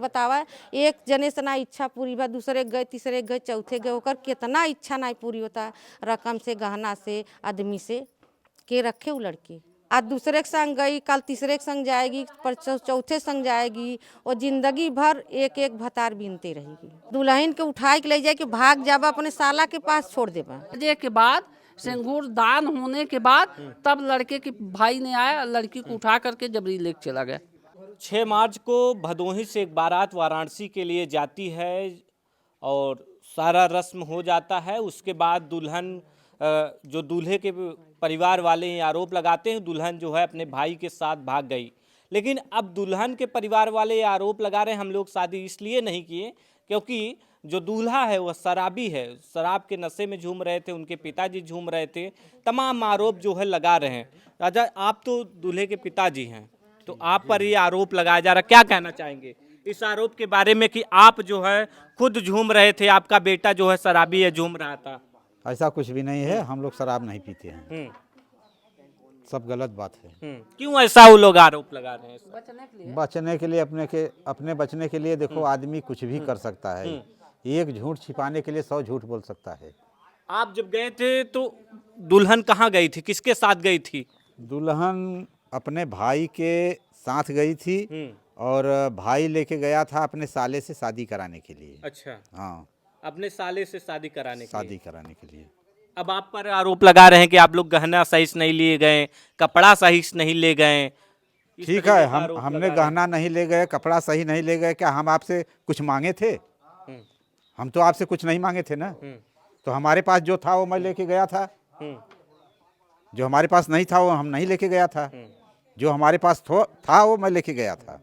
बतावा एक जने से ना इच्छा पूरी बा, दूसरे गए तीसरे गए चौथे गए, ओकर कितना इच्छा नहीं पूरी होता रकम से गहना से आदमी से के रखे वो लड़की। आज दूसरे के संग गई, कल तीसरे के संग जाएगी, पर चौथे संग जाएगी और जिंदगी भर एक एक भतार बीनते रहेगी। दुल्हन के उठाई के ले जाए कि भाग जाबा अपने साला के पास छोड़ देबा। के बाद सिंदूर दान होने के बाद तब लड़के के भाई ने आया, लड़की को उठा करके जबरी लेके चला गया। 6 मार्च को भदोही से एक बारात वाराणसी के लिए जाती है और सारा रस्म हो जाता है। उसके बाद दुल्हन जो दूल्हे के परिवार वाले ये आरोप लगाते हैं दुल्हन जो है अपने भाई के साथ भाग गई। लेकिन अब दुल्हन के परिवार वाले ये आरोप लगा रहे हैं हम लोग शादी इसलिए नहीं किए क्योंकि जो दूल्हा है वह शराबी है, शराब के नशे में झूम रहे थे, उनके पिताजी झूम रहे थे। तमाम आरोप जो है लगा रहे हैं। राजा, आप तो दूल्हे के पिताजी हैं, तो आप पर ये आरोप लगाया जा रहा, क्या कहना चाहेंगे इस आरोप के बारे में कि आप जो है खुद झूम रहे थे, आपका बेटा जो है शराबी है, झूम रहा था? ऐसा कुछ भी नहीं है, हम लोग शराब नहीं पीते हैं। सब गलत बात है। क्यों ऐसा वो लोग आरोप लगा रहे हैं? बचने के लिए अपने बचने के लिए देखो आदमी कुछ भी कर सकता है। एक झूठ छिपाने के लिए 100 झूठ बोल सकता है। आप जब गए थे तो दुल्हन कहाँ गई थी, किसके साथ गई थी? दुल्हन अपने भाई के साथ गई थी और भाई लेके गया था अपने साले से शादी कराने के लिए। अच्छा, हाँ, अपने साले से शादी कराने के लिए। अब आप पर आरोप लगा रहे हैं कि आप लोग गहना सही से नहीं लिए गए, कपड़ा सही से नहीं ले गए। ठीक है, हमने गहना नहीं ले गए, कपड़ा सही नहीं ले गए। क्या हम आपसे कुछ मांगे थे? हम तो आपसे कुछ नहीं मांगे थे ना। तो हमारे पास जो था वो मैं लेके गया था। जो हमारे पास नहीं था वो हम नहीं लेके गया था। जो हमारे पास था वो मैं लेके गया था।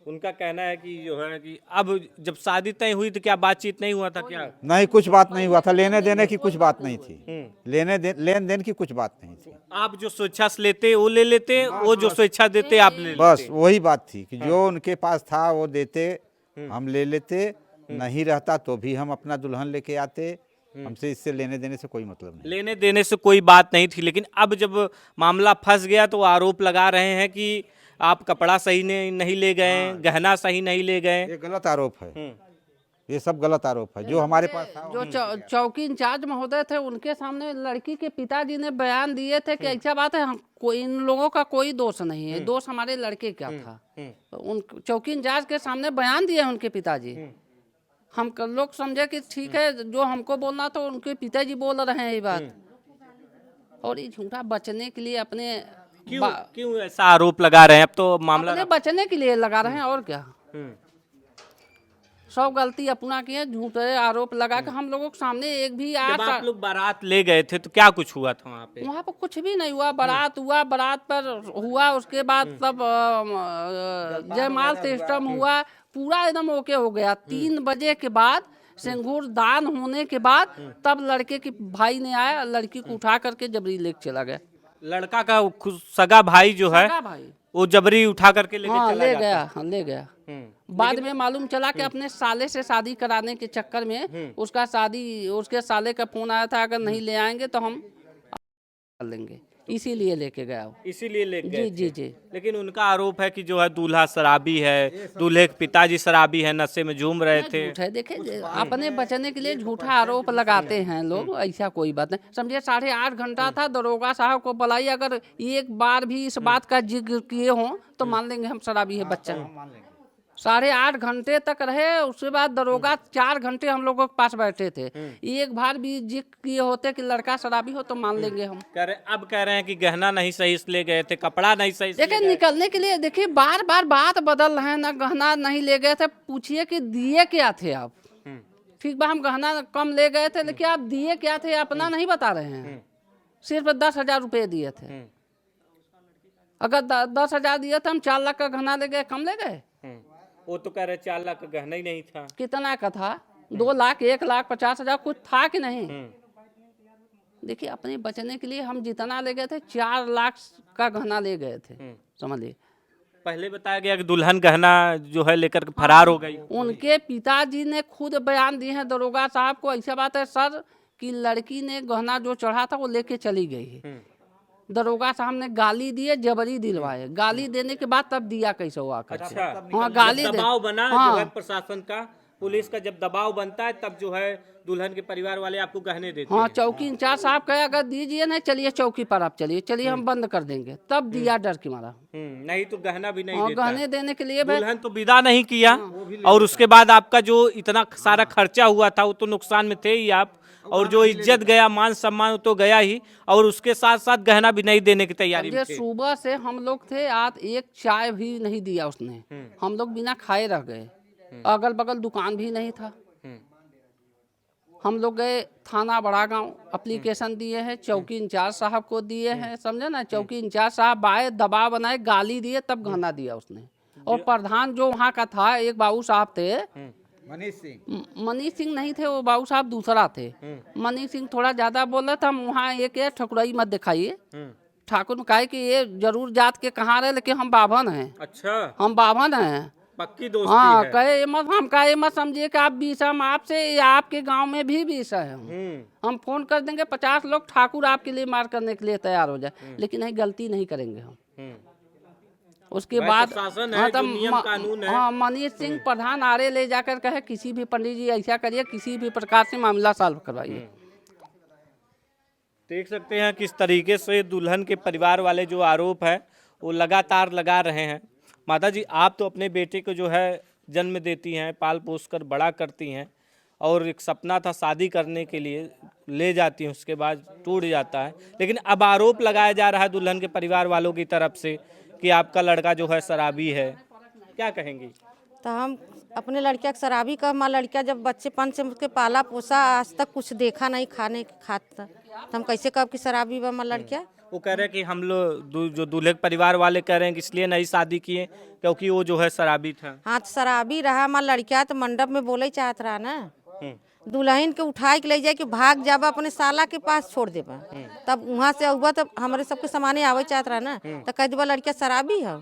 उनका कहना है कि जो है कि अब जब शादी तय हुई तो क्या बातचीत नहीं हुआ था क्या? नहीं, कुछ बात नहीं हुआ था। लेने देने की कुछ बात नहीं थी। लेन देन की कुछ बात नहीं थी। आप जो स्वेच्छा से लेते वो ले लेते, वो जो स्वेच्छा देते आप ले लेते। बस वही बात थी कि जो उनके पास था वो देते, हम ले लेते। नहीं रहता तो भी हम अपना दुल्हन लेके आते। हमसे इससे लेने देने से कोई मतलब नहीं। लेने देने से कोई बात नहीं थी, लेकिन अब जब मामला फंस गया तो आरोप लगा रहे हैं कि आप कपड़ा सही नहीं ले गए, गहना सही नहीं ले गए। ये गलत आरोप है। ये सब गलत आरोप है। जो हमारे पास था जो चौकी इंचार्ज महोदय थे उनके सामने लड़की के पिताजी ने बयान दिए थे कि ऐसा बात है, कोई इन लोगों का कोई दोष नहीं है, दोष हमारे लड़के का था। उन चौकी इंचार्ज के सामने बयान दिए उनके पिताजी। हम लोग समझे कि ठीक है, जो हमको बोलना तो उनके पिताजी बोल रहे हैं ये बात। और ये झूठा बचने के लिए अपने क्यों ऐसा आरोप लगा रहे हैं? अब तो मामला अपने बचने के लिए लगा रहे हैं और क्या। सब गलती अपना की है, झूठे आरोप लगा के हम लोगों के सामने एक भी जब आप लोग बारात ले गए थे तो क्या कुछ हुआ था वहाँ पे? वहाँ पर कुछ भी नहीं हुआ। बारात हुआ, बारात पर हुआ, उसके बाद तब जयमाल सिस्टम हुआ, पूरा एकदम ओके हो गया। 3 बजे के बाद सिंदूर दान होने के बाद तब लड़के के भाई ने आया, लड़की को उठा करके जबरी लेके चला गया। लड़का का सगा भाई जो है भाई वो जबरी उठा करके लेके चला गया। ले गया। बाद में मालूम चला कि अपने साले से शादी कराने के चक्कर में उसके साले का फोन आया था, अगर नहीं ले आएंगे तो हम कर लेंगे, इसीलिए लेके गया वो। इसीलिए लेके गए जी जी जी। लेकिन उनका आरोप है कि जो है दूल्हा शराबी है, दूल्हे के पिताजी शराबी है, नशे में झूम रहे थे। झूठ है, देखिए अपने बचने के लिए झूठा आरोप लगाते हैं लोग। ऐसा कोई बात नहीं। समझिए 8.5 घंटा था, दरोगा साहब को बुलाई, अगर एक बार भी इस बात का जिक्र किए हों तो मान लेंगे हम शराबी है बच्चा। 8.5 घंटे तक रहे। उसके बाद दरोगा 4 घंटे हम लोगों के पास बैठे थे। एक बार भी जिक्र किए होते कि लड़का शराबी हो तो मान लेंगे हम। अब कह रहे हैं कि गहना नहीं सही से ले गए थे, कपड़ा नहीं सही से देखिए निकलने के लिए, देखिए बार बार बात बदल रहे हैं ना। गहना नहीं ले गए थे, पूछिए कि दिए क्या थे आप। ठीक बा, हम गहना कम ले गए थे, लेकिन आप दिए क्या थे अपना नहीं बता रहे हैं। सिर्फ 10,000 रुपये दिए थे। अगर 10,000 दिए थे, हम 4 लाख का गहना ले गए, कम ले गए? वो तो कह रहे 4 लाख का गहना ही नहीं था। कितना का था? 2 लाख, 1,50,000 कुछ था कि नहीं? देखिए अपने बचने के लिए हम जितना ले गए थे 4 लाख का गहना ले गए थे, समझिए। पहले बताया गया कि दुल्हन गहना जो है लेकर फरार हो गई। उनके पिताजी ने खुद बयान दिए हैं दरोगा साहब को। ऐसा बात है सर कि लड़की ने गहना जो चढ़ा था वो लेके चली गई है। दरोगा साहब ने गाली दिए, जबरी दिलवाए, गाली देने के बाद तब दिया कैसे हुआ कर। अच्छा, हाँ गाली जब दे, दबाव बना हाँ। जो है प्रशासन का, पुलिस का जब दबाव बनता है तब जो है दुल्हन के परिवार वाले आपको गहने देते हाँ हैं। चौकी इंचार्ज साहब कहे अगर दीजिए नहीं, चलिए चौकी पर आप चलिए, चलिए हम बंद कर देंगे, तब दिया डर के मारा। नहीं तो गहना भी नहीं हाँ देता है। गहने देने के लिए दुल्हन तो विदा नहीं किया और उसके बाद आपका जो इतना सारा खर्चा हुआ था वो तो नुकसान में थे ही आप, और जो इज्जत गया, मान सम्मान तो गया ही, और उसके साथ साथ गहना भी नहीं देने की तैयारी में समझे थे। सुबह से हम लोग थे, आज एक चाय भी नहीं दिया उसने, हम लोग बिना खाए रह गए, अगल बगल दुकान भी नहीं था। हम लोग गए थाना बड़ा गांव, एप्लीकेशन दिए हैं, चौकी इंचार्ज साहब को दिए हैं, समझे ना, चौकी इंचार्ज साहब आए, दबाव बनाए, गाली दिए, तब गहना दिया उसने। और प्रधान जो वहाँ का था, एक बाबू साहब थे, मनीष सिंह नहीं थे वो, बाबू साहब दूसरा थे। मनीष सिंह थोड़ा ज्यादा बोला था, हम वहाँ एक ठकुराई मत दिखाइए। ठाकुर ने कहा कि ये जरूर जात के कहाँ रहे, लेकिन हम बाभन हैं। अच्छा, हम बाभन हैं, पक्की दोस्ती हाँ। है। कहे ये मत, हम कहे मत समझिए कि आप बीस, हम आपसे या आपके गांव में भी बीस है। हम फोन कर देंगे 50 लोग ठाकुर आपके लिए मार करने के लिए तैयार हो जाए, लेकिन नहीं, गलती नहीं करेंगे हम। उसके भाई बाद प्रशासन है, जो नियम कानून है। हाँ, मनीष सिंह प्रधान आरे ले जाकर कहे किसी भी पंडित जी ऐसा करिए, किसी भी प्रकार से मामला सॉल्व करवाइए। देख सकते हैं किस तरीके से दुल्हन के परिवार वाले जो आरोप है वो लगातार लगा रहे हैं। माता जी, आप तो अपने बेटे को जो है जन्म देती हैं, पाल पोस कर बड़ा करती हैं, और एक सपना था शादी करने के लिए, ले जाती हैं, उसके बाद टूट जाता है, लेकिन अब आरोप लगाया जा रहा है दुल्हन के परिवार वालों की तरफ से कि आपका लड़का जो है शराबी है, क्या कहेंगी? तो हम अपने लड़किया के शराबी का, हमारा लड़किया जब बच्चेपन से उसके पाला पोसा, आज तक कुछ देखा नहीं खाने खाता, तो हम कैसे कब कि शराबी बा हमारा लड़किया? वो कह रहे हैं कि हम लोग जो दूल्हे के परिवार वाले कह रहे हैं कि इसलिए नहीं शादी किए क्योंकि वो जो है शराबी था। हाँ तो शराबी रहा हमारा लड़किया, तो मंडप में बोले चाहत रहा ना, दुल्हन के उठाए के ले जाए कि भाग जाबा अपने साला के पास छोड़ देबा, तब वहाँ से अबा तब हमारे सबके सामाने आवे चाहत रहा ना, तो कह देबा लड़किया शराबी है।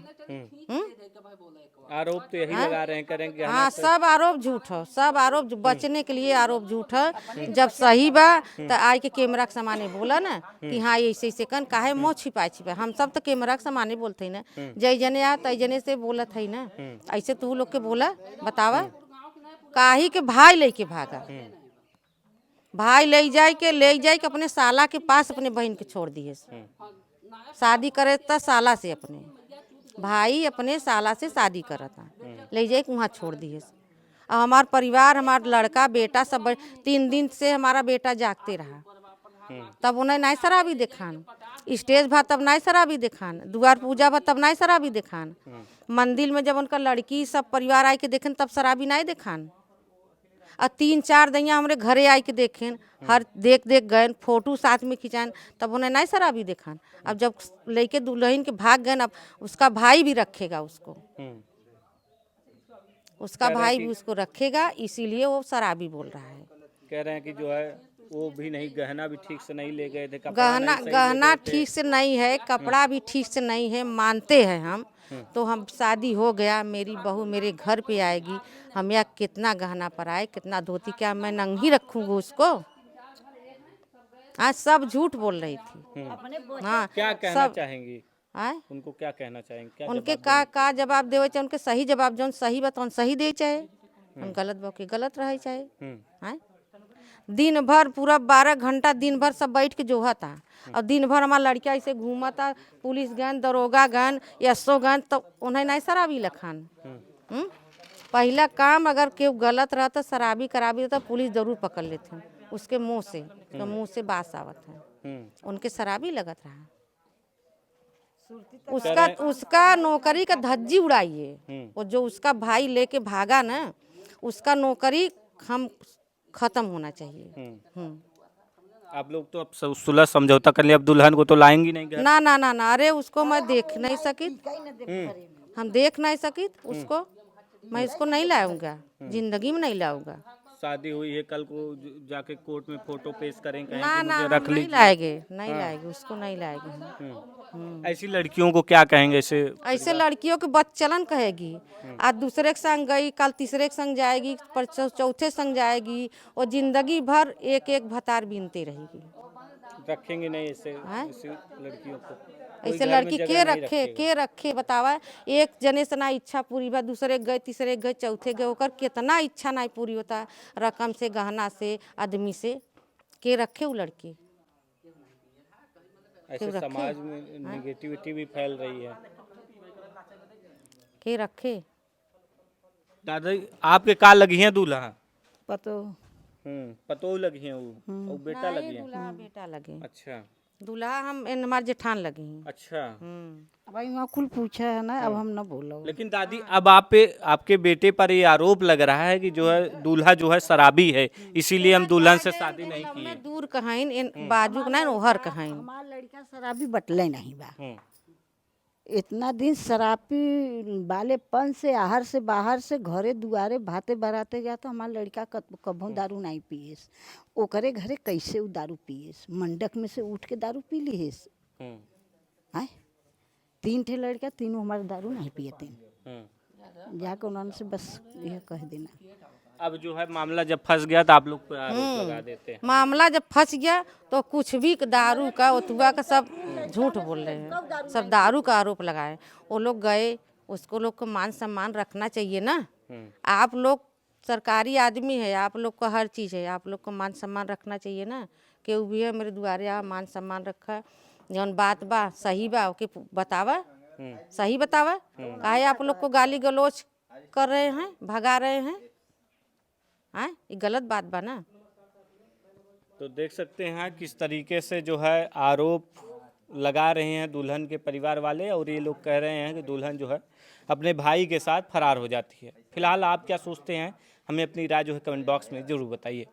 आरोप तो यही लगा रहे हैं, करेंगे। हाँ, सब आरोप झूठ है, सब आरोप बचने के लिए आरोप झूठ है। जब सही बा तो आए के कैमरा के सामाने बोला ना कि हाँ ऐसे ऐसे कन, काहे मोह छिपाए छिपाए, हम सब तो कैमरा के सामाने बोलते हैं ना, जय जने आ तय जने से बोलत है ना, ऐसे तू लोग के बोला बतावा, काहे के भाई लेके भागा, भाई ले जाए के अपने साला के पास अपने बहन के छोड़ दिए, शादी करे था साला से, अपने भाई अपने साला से शादी करा था, ले जाए के वहाँ छोड़ दिए। अब हमार परिवार, हमार लड़का बेटा सब 3 दिन से हमारा बेटा जागते रहा, तब उन्हें नहीं शराबी दिखान, स्टेज भा तब नहीं शराबी दिखान, द्वार पूजा भा तब नहीं शराबी दिखान, मंदिर में जब उनका लड़की सब परिवार आए के देखें तब शराबी नहीं दिखान। और 3-4 दैया हमारे घरे आए के देखें, हर देख गए, फोटो साथ में खिंचान, तब उन्हें नहीं शराबी दिखान। अब जब लेके दुल्हन के भाग गए, अब उसका भाई भी रखेगा उसको, उसका भाई भी उसको रखेगा, इसीलिए वो शराबी बोल रहा है। कह रहे हैं कि जो है वो भी नहीं, गहना भी ठीक से नहीं ले गए थे, गहना ठीक से नहीं है, कपड़ा भी ठीक से नहीं है, मानते हैं हम तो। हम शादी हो गया, मेरी बहू मेरे घर पे आएगी, हम या कितना गहना पर आए, कितना धोती, क्या मैं नंगी रखूँगी उसको? आज सब झूठ बोल रही थी। हाँ, क्या कहना चाहेंगी? आए उनको क्या कहना चाहेंगे? क्या उनके का जवाब देवे चाहे, उनके सही जवाब, जो सही बा तो सही दे, चाहे गलत बा के गलत रहे, चाहे आए। दिन भर पूरा 12 घंटा दिन भर सब बैठ के जोहा था, और दिन भर हमारा लड़किया ऐसे घूमा था, पुलिस गन, दरोगा गन, एसओ गन, तो उन्हें नहीं शराबी लखान। पहला काम अगर केहू गलत रहता, शराबी कराबी रहता, पुलिस जरूर पकड़ लेते हैं उसके मुंह से, तो मुंह से बास आवत है, उनके शराबी लगत रहा। उसका नौकरी का धज्जी उड़ाइए, वो जो उसका भाई लेके भागा ना, उसका नौकरी हम खत्म होना चाहिए। आप लोग तो अब सुलह समझौता कर लिया, अब दुल्हन को तो लाएंगी नहीं घर? ना ना ना ना, अरे उसको मैं देख नहीं सकी, हम देख नहीं सकी उसको, मैं इसको नहीं लाऊंगा, जिंदगी में नहीं लाऊंगा। शादी हुई है, कल को जाके कोर्ट में फोटो पेश करेंगे, ना ना, हम नहीं लाएंगे, नहीं लाएंगे उसको, नहीं लाएंगे। ऐसी लड़कियों को क्या कहेंगे? ऐसे लड़कियों के बच्चलन कहेगी, आज दूसरे के संग गई, कल तीसरे के संग जाएगी, पर चौथे संग जाएगी, और जिंदगी भर एक एक भतार बीनते रहेगी। रखेंगे नहीं ऐसे हैं? ऐसी लड़कियों को, कोई ऐसे घर में लड़की जगह के नहीं रखे रखेगा। के रखे बतावा। एक जने से ना इच्छा पूरी बा, दूसरे गए तीसरे गए चौथे गए, ओकर कितना इच्छा नहीं पूरी होता, रकम से गहना से आदमी से के रखे वो लड़की। ऐसे रखे? समाज में निगेटिविटी भी फैल रही है। के रखे दादा आपके का लगी हैं दूल्हा? पतो पतोह लगी हैं वो, और बेटा लगी हैं। दूल्हा बेटा लगे, अच्छा दूल्हा हम हमारे जेठान लगे हैं। अच्छा। भाई वहाँ कुल पूछा है ना, अब हम न बोलो। लेकिन दादी अब आप पे आपके बेटे पर ये आरोप लग रहा है कि जो है दूल्हा जो है शराबी है, इसीलिए हम दुल्हन से शादी नहीं किए। में दूर कहाइन इन बाजू के नहीं ओहर कहाइन। हमार लड़का शराबी बटले नहीं बा। हम्म, इतना दिन शराबी बालेपन से आहर से बाहर से घरे दुआरे भाते बराते गया तो हमार लड़का कभों दारू नहीं पिएस। ओकरे घरे कैसे उ दारू पिएस? मंडक में से उठ के दारू पी लीस। हम्म, आय 3 ठे लड़का, तीनों हमारे दारू नहीं पियते। हम्म। जाके उन्होंने से बस यह कह देना। अब जो है मामला जब फंस गया तो आप लोग पे आरोप लगा देते हैं। मामला जब फंस गया तो कुछ भी दारू का उतुआ का सब झूठ बोल रहे हैं, सब दारू का आरोप लगाए। वो लोग गए, उसको लोग को मान सम्मान रखना चाहिए ना। आप लोग सरकारी आदमी है, आप लोग को हर चीज़ है, आप लोग को मान सम्मान रखना चाहिए ना। केहू भी है मेरे दुआरे आ मान सम्मान रखा, जौन बात बा सही बा ओके बतावा, सही बतावा। काहे आप लोग को गाली गलौज कर रहे हैं, भगा रहे हैं? हाँ, ये गलत बात बा ना। तो देख सकते हैं किस तरीके से जो है आरोप लगा रहे हैं दुल्हन के परिवार वाले, और ये लोग कह रहे हैं कि दुल्हन जो है अपने भाई के साथ फरार हो जाती है। फिलहाल आप क्या सोचते हैं, हमें अपनी राय जो है कमेंट बॉक्स में ज़रूर बताइए।